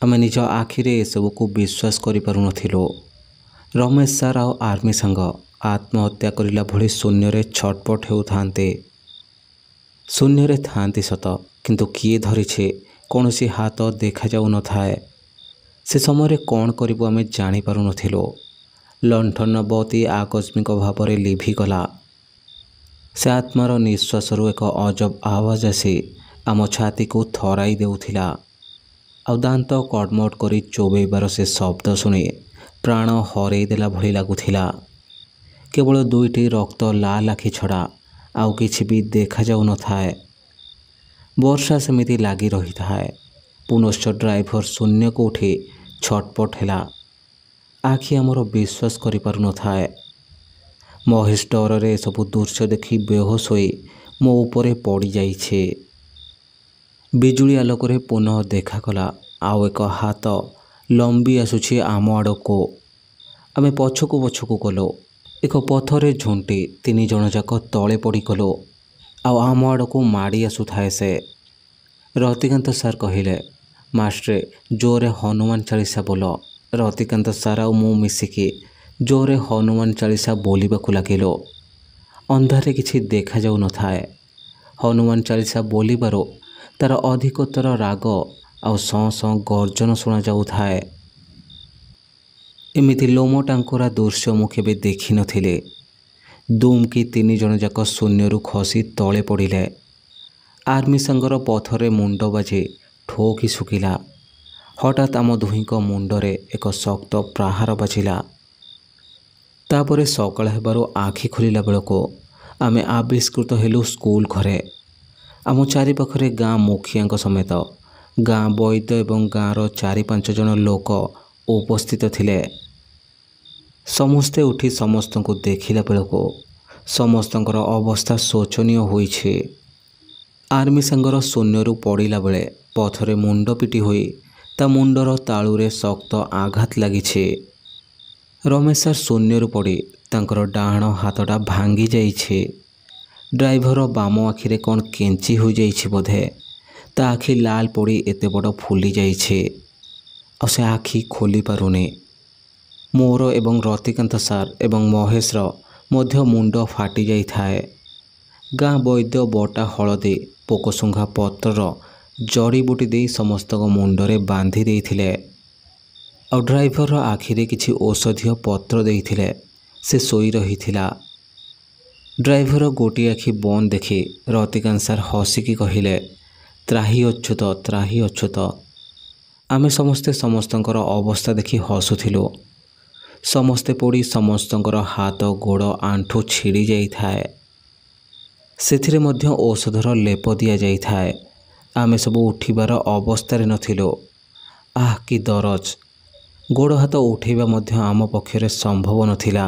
आमे निज आखिरे एसबुक विश्वास करिपारुनथिलु। रमेश सार आ आर्मी सांग आत्महत्या करिला भली शून्य छटपट हेउथांते। शून्य थांती सत, किंतु किए धरिछे कौनसी हाथ देखा जाऊ न थाए। से समय कौन करिबु आमे जानि पारुनथिलु। लंठन बती आकस्मिक भाव में लिभिगला। से आत्मार निश्वास एक अजब आवाज आसी आम छाती को थराई देउथिला। आउ दांत कड़मट करी चोबेबार से शब्द शुणी प्राण हरईदेला भली लगुथिला। केवल दुईटी रक्त लाल आखि छड़ा आउ किछि भी देखा जाऊ न थाए। वर्षा सेमिति लागी रही थाए। पुनश्च ड्राइवर शून्य को उठी छटपट हैला। आखि आमर विश्वास करि पारु न थाए। महेश डर रे सबु दृश्य देखि बेहोश होई मो उपरे पड़ी जाइछे। बिजुली आलोकरे पुनः देखागला आउ एक हाथ लंबी आसुछि आम आड़को। आमे पछकु पछकु गलो। एक पथरे झुंटी 3 जण जाक तले पड़ी गलो। आउ आम आड़को माड़ी आसुथाए से। रतिकांत सार कहिले, मास्ट्रे जोरे हनुमान चालीसा बोल। रतिकांत सार आ मु मिसिकी जोरे हनुमान चालीसा बोलिबाकु लागिलो। अंधारे किछि देखा जाऊ न थाए। हनुमान चालीसा बोलिबारो तार अधिकतर राग आउ सं सं गर्जन शुणा जाऊ थाए। एमिति लोम टांकुरा दृश्य मु केबे देखि नथिले। दुम की 3 जण जाक शून्यरू खसी तले पड़िले। आर्मी सांगर पथरे मुंड बाजी ठोकी सुकिला। हठात आम दुहींक मुंडरे एक शक्त प्रहार बाजिला। तापरे सकाळ हेबारु आखि खोलिला बेलको आमे आविष्कृत हेलु स्कूल घरे। आम चारिपाखरे गाँ मुखिया समेत गाँ वैद्य एवं गाँर 4-5 जन लोक उपस्थित थिले। समस्ते उठी समस्त को देखिला बेलको समस्तंकर अवस्था शोचनीय होइछे। आर्मी सांगर शून्यरू पड़िला बेले पथरे मुंड पिटी होई ता मुंडर तालुरे शक्त आघात लागिछे। रमेश सार शून्यरू पड़ी तांकर डाहाण हाथटा भांगी जाइछे। ड्राइवर बाम आखिरे कौन केंची हो जाइछे बोधे। ता आखि लाल पड़ी एते बड़ फुली जाइछे। आ से आखि खोली पारुने। मोर एवं रतिकांत सार एवं महेशर मध्य मुंड फाटी जाई थाए। गाँ वैद्य बटा हलदी पोकशुंघा पत्रर जड़ीबुटी दे समस्त मुंडरे बांधी देइथिले। आ ड्राइवर आखिरे किछि औषधीय पत्र देइथिले। से सोई रहिथिला। ड्राइवर गोटी आखि बंद देखि रतिकांत सार हसिकी कहिले, त्राही अच्युत त्राही अच्युत। आमे समस्ते समस्तंकर अवस्था देखि हसुथिलु। समस्ते पड़ी समस्तंकर हाथ गोड़ आंठू छिड़ी जाई थाए। सेथिरे मध्य औषधर लेप दिया जाई थाए। आमे सब उठिबार अवस्था नथिलो। आह कि दरज। गोड़ हाथ उठेबा मध्य आम पक्षरे संभव नथिला।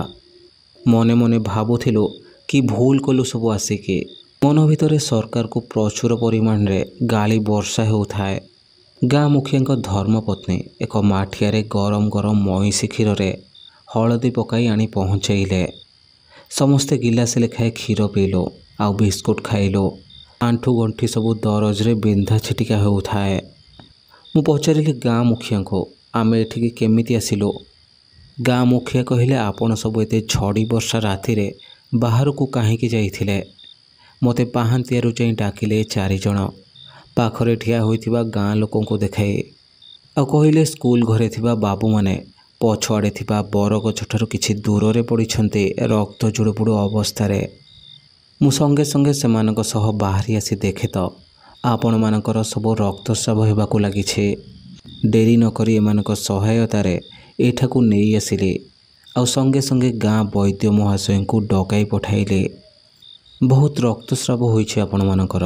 मने मने भाबुथिलु कि भूल कलु सब आसिके। मन भितरे सरकार को प्रचुर परिमाण रे गाली वर्षा हेउथाए। गाँ मुखिया धर्मपत्नी एक माठियारे गरम गरम मईसी क्षीर रे हलदी पकाई आनी पहुँचाइले। समस्ते गिलासे लेखाए क्षीर पीलो आउ बिस्कुट खाइलो। आंठू गंठी सबू दरजरे बिंधा छिटिका हेउथाए। मु पचारिली गाँ मुखिया को आमे एठिकी केमिति आसिलो। गाँ मुखिया कहिले, आपण सब एते झड़ी वर्षा राति रे बाहर को काहींकी जाइथिले। मते पाहांतियारु चाई डाकिले 4 जण। पाखरे ठिया होइथिबा गाँ लोकों को देखाए। आ कहिले स्कूल घरे थिबा बाबू माने पछुआड़े थिबा बरगछठारु किछि दूर पड़िछन्ते रक्त जुड़ुपुड़ु अवस्था। मु संगे संगे सेमानक सह बाहरी आसी देखे तो आपण मानकर सब रक्तस्राव हेबाकु लागिछे। डेरी नकरी एमानक सहायतारे एठाकु नेई आसिले। आ संगे संगे गाँ वैद्य महाशय को डकाई पठाइले। बहुत रक्तस्राव होइछे आपण मानकर।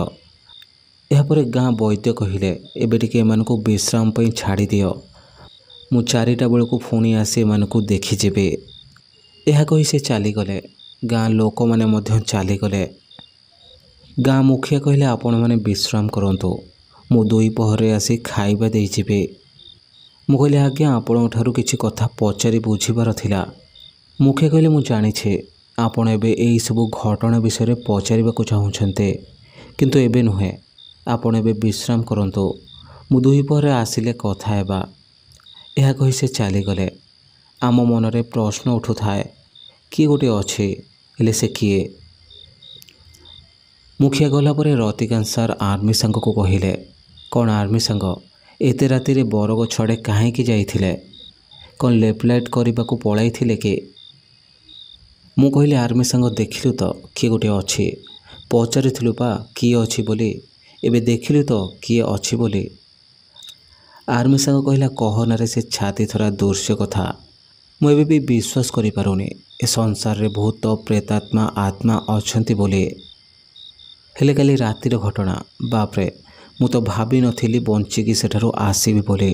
एहापरे गाँ वैद्य कहिले, एबे टिके एमानकु विश्राम पई छाड़ी दियो। मु 4टा बेलू पुणी आसी एमानकु देखि जेबे। एहा कहि से चलीगले। गाँ लोक माने मध्य चलीगले। गाँ मुखिया कहिले, आपण माने विश्राम करंतु, मु 2 पहरे आसी खाइबा देई जेबे। मु कहले, आज्ञा आपण ठारू किछि कथा पचारि बुझिबार थिला। मुखिया कहिले, मु जानिछे आपण एबे एई सबु घटना विषय पचारिबाकु चाहुछन्ते, किंतु एबे नुहे। आपण एबे विश्राम करंतु। ମୁଁ ଦୁଇପହରେ ଆସିଲେ କଥା ହେବା। ଏହା କହି ସେ ଚାଲିଗଲେ। ଆମ ମନରେ ପ୍ରଶ୍ନ ଉଠୁଥାଏ, କିଏ ଗୋଟିଏ ଅଛି, ହେଲେ ସେ କିଏ? ମୁଖିଆ ଗଲା ପରେ ରତିକାନ୍ତ ସାର୍ ଆର୍ମି ସାଙ୍ଗକୁ କହିଲେ, କ'ଣ ଆର୍ମି ସାଙ୍ଗ ଏତେ ରାତିରେ ବରଗଛ ଆଡ଼େ କାହିଁକି ଯାଇଥିଲେ? କ'ଣ ଲେଫ୍ଟ ଲାଇଟ୍ କରିବାକୁ ପଳାଇଥିଲେ କି? ମୁଁ କହିଲି, ଆର୍ମି ସାଙ୍ଗ ଦେଖିଲୁ ତ କିଏ ଗୋଟିଏ ଅଛି। ପଚାରିଥିଲୁ ପା କିଏ ଅଛି ବୋଲି, ଏବେ ଦେଖିଲୁ ତ କିଏ ଅଛି ବୋଲି। ଆର୍ମି ସାଙ୍ଗ କହିଲା, କହନାରେ ସେ ଛାତି ଥରା ଦୃଶ୍ୟ କଥା। ମୁଁ ଏବେ ବି ବିଶ୍ୱାସ କରିପାରୁନି ଏ ସଂସାରରେ ଭୂତ ପ୍ରେତାତ୍ମା ଆତ୍ମା ଅଛନ୍ତି ବୋଲି। ହେଲେ କାଲି ରାତିର ଘଟଣା, ବାପରେ, ମୁଁ ତ ଭାବିନଥିଲି ବଞ୍ଚିକି ସେଠାରୁ ଆସିବି ବୋଲି।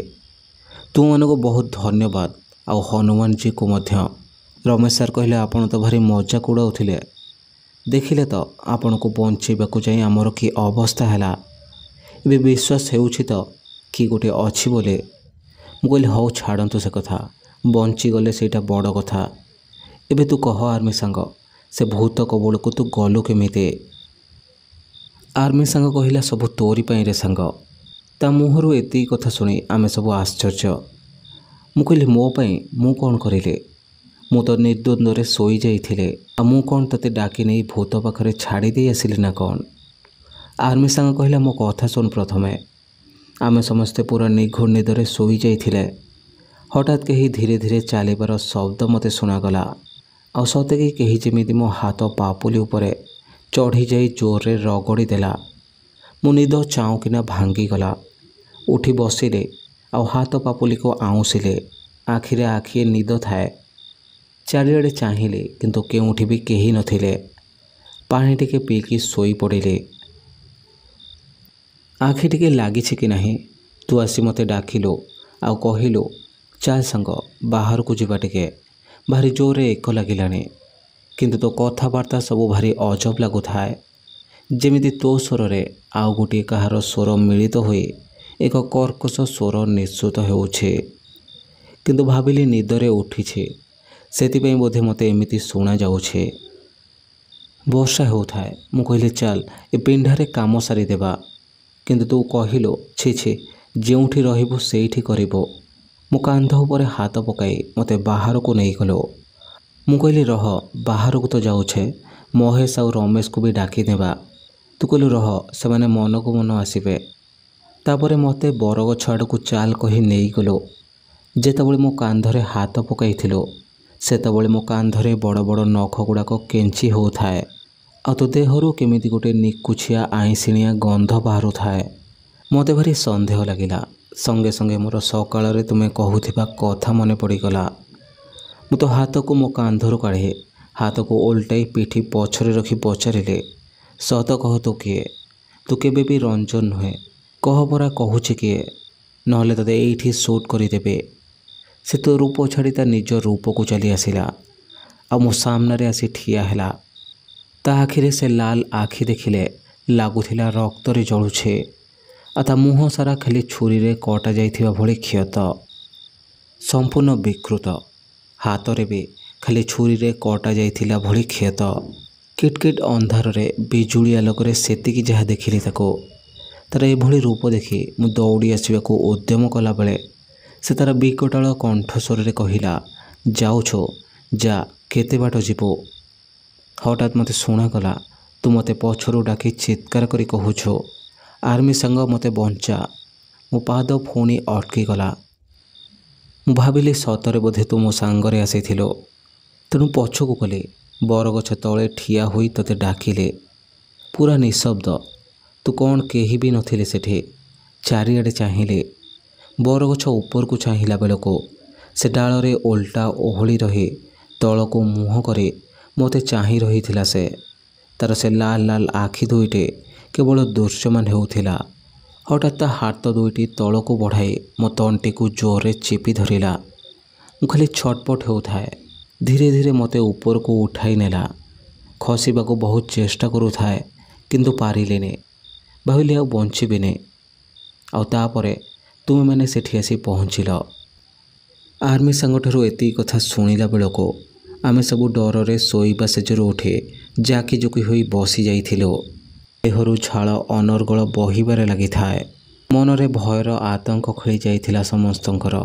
ତୁମମାନଙ୍କୁ ବହୁତ ଧନ୍ୟବାଦ, ଆଉ ହନୁମାନଜୀକୁ ମଧ୍ୟ। ରମେଶ ସାର୍ କହିଲେ, ଆପଣ ତ ଭାରି ମଜାକ ଉଡ଼ାଉଥିଲେ। ଦେଖିଲେ ତ ଆପଣଙ୍କୁ ବଞ୍ଚାଇବାକୁ ଯାଇ ଆମର କି ଅବସ୍ଥା ହେଲା। ଏବେ ବିଶ୍ୱାସ ହେଉଛି ତ କି ଗୋଟିଏ ଅଛି ବୋଲି। ମୁଁ କହିଲି, ହଉ ଛାଡ଼ନ୍ତୁ ସେ କଥା, ବଞ୍ଚିଗଲେ ସେଇଟା ବଡ଼ କଥା। ଏବେ ତୁ କହ ଆର୍ମି ସାଙ୍ଗ, ସେ ଭୂତ କବଳକୁ ତୁ ଗଲୁ କେମିତି? ଆର୍ମି ସାଙ୍ଗ କହିଲା, ସବୁ ତୋରି ପାଇଁରେ ସାଙ୍ଗ। ତା ମୁହଁରୁ ଏତିକି କଥା ଶୁଣି ଆମେ ସବୁ ଆଶ୍ଚର୍ଯ୍ୟ। ମୁଁ କହିଲି, ମୋ ପାଇଁ? ମୁଁ କ'ଣ କରିଲି? ମୁଁ ତ ନିର୍ଦ୍ୱନ୍ଦ୍ୱରେ ଶୋଇଯାଇଥିଲି। ଆଉ ମୁଁ କ'ଣ ତୋତେ ଡାକି ନେଇ ଭୂତ ପାଖରେ ଛାଡ଼ି ଦେଇ ଆସିଲି ନା କ'ଣ? ଆର୍ମି ସାଙ୍ଗ କହିଲା, ମୋ କଥା ଶୁଣ ପ୍ରଥମେ। ଆମେ ସମସ୍ତେ ପୁରା ନିଘୋଡ଼ ନିଦରେ ଶୋଇଯାଇଥିଲେ। ହଠାତ୍ କେହି ଧୀରେ ଧୀରେ ଚାଲିବାର ଶବ୍ଦ ମୋତେ ଶୁଣାଗଲା। ଆଉ ସତେ କି କେହି ଯେମିତି ମୋ ହାତ ପାପୁଲି ଉପରେ ଚଢ଼ିଯାଇ ଜୋରରେ ରଗଡ଼ି ଦେଲା। ମୋ ନିଦ ଚାଉଁକିନା ଭାଙ୍ଗିଗଲା। ଉଠି ବସିଲେ ଆଉ ହାତ ପାପୁଲିକୁ ଆଉଁସିଲେ। ଆଖିରେ ଆଖିଏ ନିଦ ଥାଏ। ଚାରିଆଡ଼େ ଚାହିଁଲେ କିନ୍ତୁ କେଉଁଠି ବି କେହି ନଥିଲେ। ପାଣି ଟିକେ ପିଇକି ଶୋଇପଡ଼ିଲେ। ଆଖି ଟିକେ ଲାଗିଛି କି ନାହିଁ, ତୁ ଆସି ମୋତେ ଡାକିଲୁ ଆଉ କହିଲୁ, ଚାଲ ସାଙ୍ଗ ବାହାରକୁ ଯିବା ଟିକେ, ଭାରି ଜୋରରେ ଏକ ଲାଗିଲାଣି। କିନ୍ତୁ ତୋ କଥାବାର୍ତ୍ତା ସବୁ ଭାରି ଅଜବ ଲାଗୁଥାଏ, ଯେମିତି ତୋ ସ୍ୱରରେ ଆଉ ଗୋଟିଏ କାହାର ସ୍ୱର ମିଳିତ ହୋଇ ଏକ କର୍କଶ ସ୍ୱର ନିଃସୃତ ହେଉଛି। କିନ୍ତୁ ଭାବିଲି ନିଦରେ ଉଠିଛି, ସେଥିପାଇଁ ବୋଧେ ମୋତେ ଏମିତି ଶୁଣାଯାଉଛି। ବର୍ଷା ହେଉଥାଏ। ମୁଁ କହିଲି, ଚାଲ ଏ ପିଣ୍ଡାରେ କାମ ସାରିଦେବା। କିନ୍ତୁ ତୁ କହିଲୁ, ଛି ଛି, ଯେଉଁଠି ରହିବୁ ସେଇଠି କରିବୁ। ମୁଁ କାନ୍ଧ ଉପରେ ହାତ ପକାଇ ମୋତେ ବାହାରକୁ ନେଇଗଲୁ। ମୁଁ କହିଲି, ରହ, ବାହାରକୁ ତ ଯାଉଛେ, ମହେଶ ଆଉ ରମେଶକୁ ବି ଡାକି ନେବା। ତୁ କହିଲୁ, ରହ, ସେମାନେ ମନକୁ ମନ ଆସିବେ। ତାପରେ ମୋତେ ବରଗଛ ଆଡ଼କୁ ଚାଲ କହି ନେଇଗଲୁ। ଯେତେବେଳେ ମୋ କାନ୍ଧରେ ହାତ ପକାଇଥିଲୁ, ସେତେବେଳେ ମୋ କାନ୍ଧରେ ବଡ଼ ବଡ଼ ନଖ ଗୁଡ଼ାକ କେଞ୍ଚି ହେଉଥାଏ। ଆଉ ତୋ ଦେହରୁ କେମିତି ଗୋଟେ ନିକୁଛିଆ ଆଇଁସିଣିଆ ଗନ୍ଧ ବାହାରୁଥାଏ। ମୋତେ ଭାରି ସନ୍ଦେହ ଲାଗିଲା। ସଙ୍ଗେ ସଙ୍ଗେ ମୋର ସକାଳରେ ତୁମେ କହୁଥିବା କଥା ମନେ ପଡ଼ିଗଲା। ମୁଁ ତ ହାତକୁ ମୋ କାନ୍ଧରୁ କାଢ଼ି ହାତକୁ ଓଲଟାଇ ପିଠି ପଛରେ ରଖି ପଚାରିଲି, ସତ କହ, ତୁ କିଏ? ତୁ କେବେ ବି ରଞ୍ଜନ ନୁହେଁ। କହ ପରା, କହୁଛି କିଏ? ନହେଲେ ତୋତେ ଏଇଠି ସୁଟ୍ କରିଦେବେ। ସେ ତୋ ରୂପ ଛାଡ଼ି ତା ନିଜ ରୂପକୁ ଚାଲି ଆସିଲା ଆଉ ମୋ ସାମ୍ନାରେ ଆସି ଠିଆ ହେଲା। ତା ଆଖିରେ ସେ ଲାଲ ଆଖି ଦେଖିଲେ ଲାଗୁଥିଲା ରକ୍ତରେ ଜଳୁଛି। ଆଉ ତା ମୁହଁ ସାରା ଖାଲି ଛୁରୀରେ କଟା ଯାଇଥିବା ଭଳି କ୍ଷତ, ସମ୍ପୂର୍ଣ୍ଣ ବିକୃତ। ହାତରେ ବି ଖାଲି ଛୁରୀରେ କଟା ଯାଇଥିଲା ଭଳି କ୍ଷତ। କିଟକିଟ ଅନ୍ଧାରରେ ବିଜୁଳି ଆଲୋକରେ ସେତିକି ଯାହା ଦେଖିଲି ତାକୁ। ତାର ଏଭଳି ରୂପ ଦେଖି ମୁଁ ଦୌଡ଼ି ଆସିବାକୁ ଉଦ୍ୟମ କଲାବେଳେ ସେ ତାର ବିକଟାଳ କଣ୍ଠସ୍ୱରରେ କହିଲା, ଯାଉଛୁ, ଯା, କେତେ ବାଟ ଯିବୁ? ହଠାତ୍ ମୋତେ ଶୁଣାଗଲା, ତୁ ମୋତେ ପଛରୁ ଡାକି ଚିତ୍କାର କରି କହୁଛୁ, ଆର୍ମି ସାଙ୍ଗ ମୋତେ ବଞ୍ଚା। ମୋ ପାଦ ପୁଣି ଅଟକିଗଲା। ମୁଁ ଭାବିଲି, ସତରେ ବୋଧେ ତୁ ମୋ ସାଙ୍ଗରେ ଆସିଥିଲୁ। ତେଣୁ ପଛକୁ ଗଲି। ବରଗଛ ତଳେ ଠିଆ ହୋଇ ତୋତେ ଡାକିଲେ। ପୁରା ନିଶବ୍ଦ। ତୁ କ'ଣ କେହି ବି ନଥିଲେ ସେଠି। ଚାରିଆଡ଼େ ଚାହିଁଲେ। ବରଗଛ ଉପରକୁ ଚାହିଁଲା ବେଳକୁ ସେ ଡାଳରେ ଓଲଟା ଓହଳି ରହି ତଳକୁ ମୁହଁ କରି ମୋତେ ଚାହିଁ ରହିଥିଲା ସେ। ତାର ସେ ଲାଲ ଲାଲ ଆଖି ଦୁଇଟି କେବଳ ଦୃଶ୍ୟମାନ ହେଉଥିଲା। ହଠାତ୍ ତା ହାତ ଦୁଇଟି ତଳକୁ ବଢ଼ାଇ ମୋ ତଣ୍ଟିକୁ ଜୋରରେ ଚିପି ଧରିଲା। ମୁଁ ଖାଲି ଛଟପଟ ହେଉଥାଏ। ଧୀରେ ଧୀରେ ମୋତେ ଉପରକୁ ଉଠାଇ ନେଲା। ଖସିବାକୁ ବହୁତ ଚେଷ୍ଟା କରୁଥାଏ, କିନ୍ତୁ ପାରିଲିନି। ଭାବିଲି, ଆଉ ବଞ୍ଚିବିନି। ଆଉ ତାପରେ ତୁମେମାନେ ସେଠି ଆସି ପହଞ୍ଚିଲ। ଆର୍ମି ସାଙ୍ଗଠାରୁ ଏତିକି କଥା ଶୁଣିଲା ବେଳକୁ ଆମେ ସବୁ ଡରରେ ଶୋଇବା ଶେଯରୁ ଉଠି ଜାକିଜୁକି ହୋଇ ବସି ଯାଇଥିଲୁ। ଦେହରୁ ଝାଳ ଅନର୍ଗଳ ବହିବାରେ ଲାଗିଥାଏ। ମନରେ ଭୟର ଆତଙ୍କ ଖେଳି ଯାଇଥିଲା ସମସ୍ତଙ୍କର।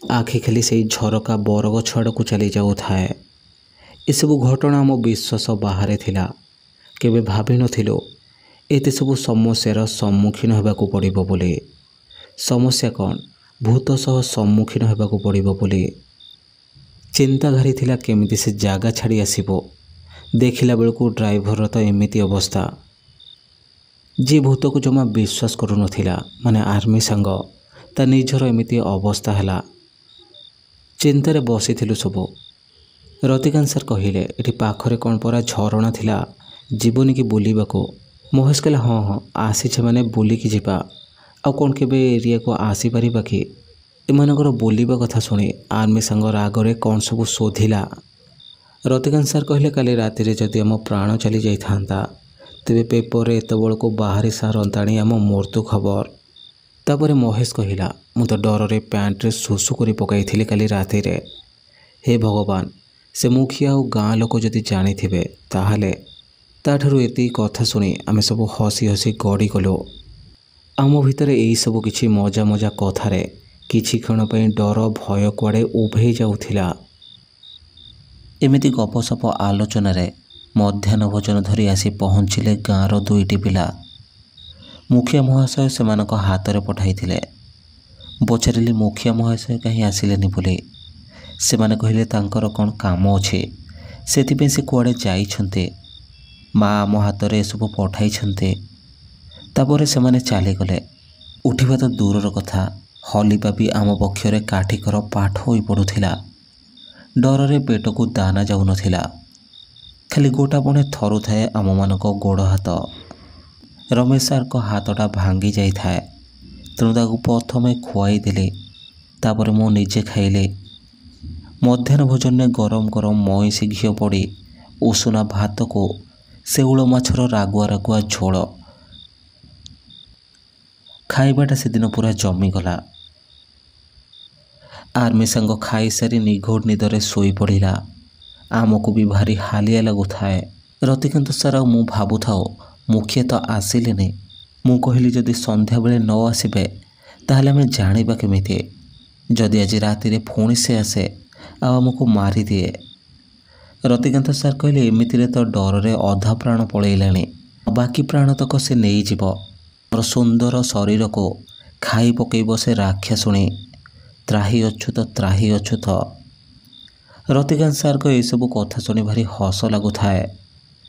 ଆଖି ଖାଲି ସେଇ ଝରକା ବରଗଛ ଆଡ଼କୁ ଚାଲି ଯାଉଥାଏ। ଏସବୁ ଘଟଣା ଆମ ବିଶ୍ୱାସ ବାହାରେ ଥିଲା। କେବେ ଭାବିନଥିଲୁ ଏତେ ସବୁ ସମସ୍ୟାର ସମ୍ମୁଖୀନ ହେବାକୁ ପଡ଼ିବ ବୋଲି। ସମସ୍ୟା କ'ଣ, ଭୂତ ସହ ସମ୍ମୁଖୀନ ହେବାକୁ ପଡ଼ିବ ବୋଲି। ଚିନ୍ତା ଘାରିଥିଲା କେମିତି ସେ ଜାଗା ଛାଡ଼ି ଆସିବ। ଦେଖିଲା ବେଳକୁ ଡ୍ରାଇଭରର ତ ଏମିତି ଅବସ୍ଥା। ଯିଏ ଭୂତକୁ ଜମା ବିଶ୍ୱାସ କରୁନଥିଲା, ମାନେ ଆର୍ମି ସାଙ୍ଗ, ତା ନିଜର ଏମିତି ଅବସ୍ଥା ହେଲା। ଚିନ୍ତାରେ ବସିଥିଲୁ ସବୁ। ରତିକାନ୍ତ ସାର୍ କହିଲେ, ଏଠି ପାଖରେ କ'ଣ ପରା ଝରଣା ଥିଲା, ଯିବନି କି ବୁଲିବାକୁ? ମହେଶ କହିଲା, ହଁ ହଁ ଆସିଛେ ମାନେ ବୁଲିକି ଯିବା। ଆଉ କ'ଣ କେବେ ଏରିଆକୁ ଆସିପାରିବା କି? ଏମାନଙ୍କର ବୁଲିବା କଥା ଶୁଣି ଆର୍ମି ସାଙ୍ଗ ରାଗରେ କ'ଣ ସବୁ ଶୋଧିଲା। ରତିକାନ୍ତ ସାର୍ କହିଲେ, କାଲି ରାତିରେ ଯଦି ଆମ ପ୍ରାଣ ଚାଲି ଯାଇଥାନ୍ତା ତେବେ ପେପରରେ ଏତେବେଳକୁ ବାହାରି ସାରନ୍ତାଣି ଆମ ମୃତ୍ୟୁ ଖବର। ତାପରେ ମହେଶ କହିଲା, ମୁଁ ତ ଡରରେ ପ୍ୟାଣ୍ଟରେ ଶୁଶୁ କରି ପକାଇଥିଲି କାଲି ରାତିରେ। ହେ ଭଗବାନ, ସେ ମୁଖିଆ ଆଉ ଗାଁ ଲୋକ ଯଦି ଜାଣିଥିବେ ତାହେଲେ। ତାଠାରୁ ଏତିକି କଥା ଶୁଣି ଆମେ ସବୁ ହସି ହସି ଗଡ଼ିଗଲୁ। ଆମ ଭିତରେ ଏଇସବୁ କିଛି ମଜା ମଜା କଥାରେ କିଛି କ୍ଷଣ ପାଇଁ ଡର ଭୟ କୁଆଡ଼େ ଉଭେଇ ଯାଉଥିଲା। ଏମିତି ଗପସପ ଆଲୋଚନାରେ ମଧ୍ୟାହ୍ନ ଭୋଜନ ଧରି ଆସି ପହଞ୍ଚିଲେ ଗାଁର ଦୁଇଟି ପିଲା। ମୁଖିଆ ମହାଶୟ ସେମାନଙ୍କ ହାତରେ ପଠାଇଥିଲେ। ପଚାରିଲି, ମୁଖିଆ ମହାଶୟ କାହିଁ ଆସିଲେନି ବୋଲି? ସେମାନେ କହିଲେ ତାଙ୍କର କ'ଣ କାମ ଅଛି, ସେଥିପାଇଁ ସେ କୁଆଡ଼େ ଯାଇଛନ୍ତି। ମା ଆମ ହାତରେ ଏସବୁ ପଠାଇଛନ୍ତି। ତାପରେ ସେମାନେ ଚାଲିଗଲେ। ଉଠିବା ତ ଦୂରର କଥା, ହଲିବା ବି ଆମ ପକ୍ଷରେ କାଠିକର ପାଠ ହୋଇ ପଡ଼ୁଥିଲା। ଡରରେ ପେଟକୁ ଦାନା ଯାଉନଥିଲା। ଖାଲି ଗୋଟାପଣେ ଥରୁଥାଏ ଆମମାନଙ୍କ ଗୋଡ଼ ହାତ। ରମେଶ ସାର୍ଙ୍କ ହାତଟା ଭାଙ୍ଗି ଯାଇଥାଏ। ତେଣୁ ତାକୁ ପ୍ରଥମେ ଖୁଆଇ ଦେଲି, ତାପରେ ମୁଁ ନିଜେ ଖାଇଲି। ମଧ୍ୟାହ୍ନ ଭୋଜନରେ ଗରମ ଗରମ ମଇଁଷି ଘିଅ ପଡ଼ି ଉଷୁନା ଭାତକୁ ଶେଉଳ ମାଛର ରାଗୁଆ ରାଗୁଆ ଝୋଳ। ଖାଇବାଟା ସେଦିନ ପୁରା ଜମିଗଲା। ଆର୍ମି ସାଙ୍ଗ ଖାଇସାରି ନିଘୋଡ଼ ନିଦରେ ଶୋଇପଡ଼ିଲା। ଆମକୁ ବି ଭାରି ହାଲିଆ ଲାଗୁଥାଏ। ରତିକାନ୍ତ ସାର୍ ଆଉ ମୁଁ ଭାବୁଥାଉ, ମୁଖିଆ ତ ଆସିଲେନି। ମୁଁ କହିଲି, ଯଦି ସନ୍ଧ୍ୟାବେଳେ ନ ଆସିବେ ତାହେଲେ ଆମେ ଜାଣିବା କେମିତି? ଯଦି ଆଜି ରାତିରେ ପୁଣି ସେ ଆସେ ଆଉ ଆମକୁ ମାରିଦିଏ? ରତିକାନ୍ତ ସାର୍ କହିଲେ, ଏମିତିରେ ତ ଡରରେ ଅଧା ପ୍ରାଣ ପଳେଇଲାଣି, ବାକି ପ୍ରାଣତକ ସେ ନେଇଯିବ। ମୋର ସୁନ୍ଦର ଶରୀରକୁ ଖାଇ ପକେଇବ ସେ ରାକ୍ଷାସୁଣୀ। ତ୍ରାହି ଅଚ୍ୟୁତ, ତ୍ରାହି ଅଚ୍ୟୁତ। ରତିକାନ୍ତ ସାର୍ଙ୍କ ଏସବୁ କଥା ଶୁଣି ଭାରି ହସ ଲାଗୁଥାଏ।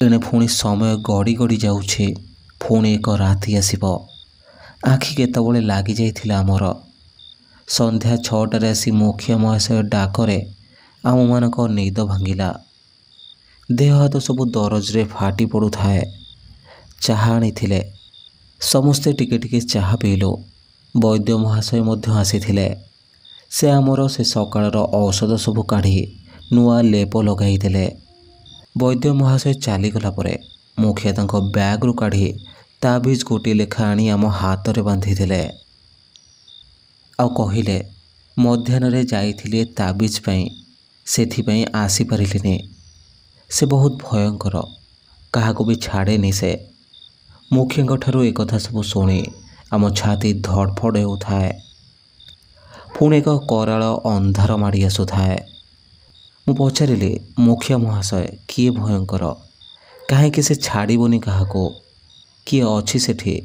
ଏଣେ ପୁଣି ସମୟ ଗଡ଼ି ଗଡ଼ି ଯାଉଛି। ପୁଣି ଏକ ରାତି ଆସିବ। ଆଖି କେତେବେଳେ ଲାଗିଯାଇଥିଲା ଆମର। ସନ୍ଧ୍ୟା 6ଟାରେ ଆସି ମୁଖିଆ ମହାଶୟ ଡାକରେ ଆମମାନଙ୍କ ନିଦ ଭାଙ୍ଗିଲା। ଦେହ ହାତ ସବୁ ଦରଜରେ ଫାଟି ପଡ଼ୁଥାଏ। ଚାହା ଆଣିଥିଲେ। ସମସ୍ତେ ଟିକେ ଟିକେ ଚାହା ପିଇଲୁ। ବୈଦ୍ୟ ମହାଶୟ ମଧ୍ୟ ଆସିଥିଲେ। ସେ ଆମର ସେ ସକାଳର ଔଷଧ ସବୁ କାଢ଼ି ନୂଆ ଲେପ ଲଗାଇଦେଲେ। ବୈଦ୍ୟ ମହାଶୟ ଚାଲିଗଲା ପରେ ମୁଖିଆ ତାଙ୍କ ବ୍ୟାଗରୁ କାଢ଼ି ତାବିଜ ଗୋଟିଏ ଲେଖା ଆଣି ଆମ ହାତରେ ବାନ୍ଧିଦେଲେ। ଆଉ କହିଲେ, ମଧ୍ୟାହ୍ନରେ ଯାଇଥିଲି ଏ ତାବିଜ ପାଇଁ, ସେଥିପାଇଁ ଆସିପାରିଲିନି। ସେ ବହୁତ ଭୟଙ୍କର, କାହାକୁ ବି ଛାଡ଼େନି ସେ। ମୁଖିଆଙ୍କ ଠାରୁ ଏକଥା ସବୁ ଶୁଣି ଆମ ଛାତି ଧଡ଼ଫଡ଼ ହେଉଥାଏ। ପୁଣି ଏକ କରାଳ ଅନ୍ଧାର ମାଡ଼ି ଆସୁଥାଏ। ମୁଁ ପଚାରିଲି, ମୁଖିଆ ମହାଶୟ କିଏ ଭୟଙ୍କର? କାହିଁକି ସେ ଛାଡ଼ିବନି କାହାକୁ? କିଏ ଅଛି ସେଠି?